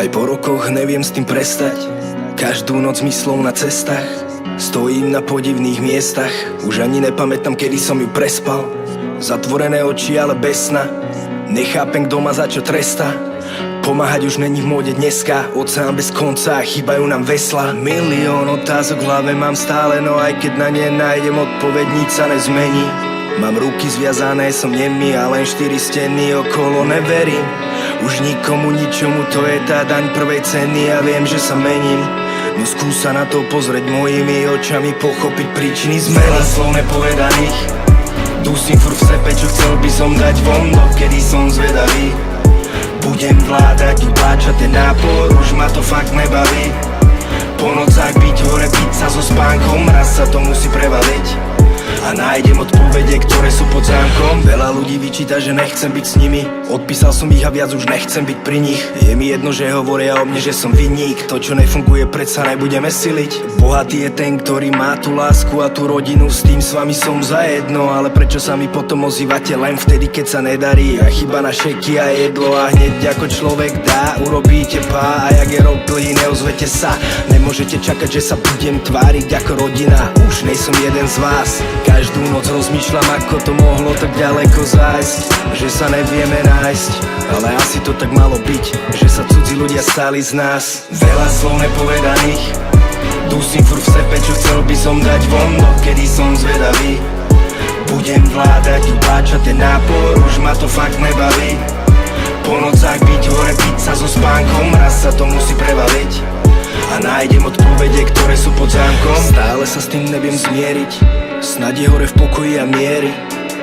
Aj po rokoch neviem s tým prestať. Každú noc myslou na cestách. Stojím na podivných miestach. Už ani nepamätám, kedy som ju prespal. Zatvorené oči, ale bez sna. Nechápem, kto ma za čo trestá. Pomáhať už není v móde dneska. Oceán bez konca, chýbajú nám vesla. Milión otázok v hlave mám stále, no aj keď na ne nájdem odpoveď, nič sa nezmení. Mám ruky zviazané, som nemý a len 4 steny okolo, neverím už nikomu, ničomu, to je tá daň prvej ceny. Ja viem, že sa mením, no skús sa na to pozrieť mojimi očami, pochopiť príčiny zmeny. Veľa slov nepovedaných, dusím furt v sebe, čo chcel by som dať von, dokedy som zvedavý. Budem vládať, utláčať ten nápor, už ma to fakt nebaví. Po nocách byť hore, pizza so spánkom, raz sa to musí prevaliť. A nájdem odpovede, ktoré sú pod zámkom. Veľa ľudí vyčíta, že nechcem byť s nimi. Odpísal som ich a viac už nechcem byť pri nich. Je mi jedno, že hovoria o mne, že som vinník. To, čo nefunguje, predsa nebudeme siliť. Bohatý je ten, ktorý má tú lásku a tú rodinu. S tým s vami som zajedno. Ale prečo sa mi potom ozývate len vtedy, keď sa nedarí? A chyba na šeky a jedlo a hneď ako človek dá, urobíte pá. A jak je rok dlhý, neozvete sa. Nemôžete čakať, že sa budem tváriť ako rodina. Už nejsom jeden z vás. Každú noc rozmýšľam, ako to mohlo tak ďaleko zájsť, že sa nevieme nájsť, ale asi to tak malo byť, že sa cudzí ľudia stali z nás. Veľa slov nepovedaných, dusím furt v sebe, čo chcel by som dať von, dokedy som zvedavý. Budem vládať, utláčať ten nápor, už ma to fakt nebaví. Po nocách byť hore, pizza so spánkom, raz sa to musí prevaliť. A nájdem odpovede, ktoré sú pod zámkom. Stále sa s tým neviem zmieriť, snad je hore v pokoji a miery.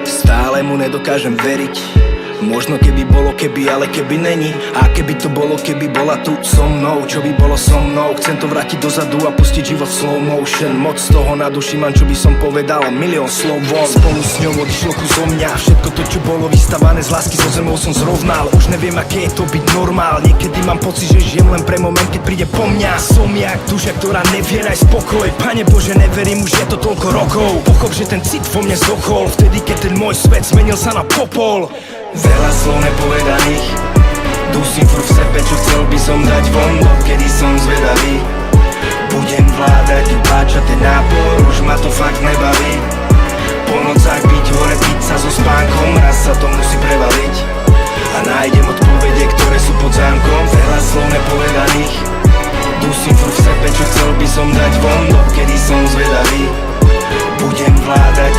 Stále mu nedokážem veriť. Možno keby bolo keby, ale keby není. A keby to bolo, keby bola tu so mnou. Čo by bolo so mnou? Chcem to vrátiť dozadu a pustiť život v slow motion. Moc toho na duši mám, čo by som povedal, milión slov von. Spolu s ňou odišlo kus zo mňa. Všetko to, čo bolo vystavané z lásky, so zemou som zrovnal. Už neviem, aké je to byť normál. Niekedy mám pocit, že žijem len pre moment, keď príde po mňa. Som jak duša, ktorá nevie nájsť spokoj. Pane Bože, neverím, už je to toľko rokov. Pochop, že ten cit vo mne zochol vtedy, keď ten môj svet zmenil sa na popol. Veľa slov nepovedaných, dusím furt v sebe, čo chcel by som dať von, dokedy som zvedavý. Budem vládať, utláčať ten nápor, už ma to fakt nebaví. Po nocách byť hore, pizza so spánkom, raz sa to musí prevaliť. A nájdem odpovede, ktoré sú pod zámkom. Veľa slov nepovedaných, dusím furt v sebe, čo chcel by som dať von, dokedy som zvedavý. Budem vládať,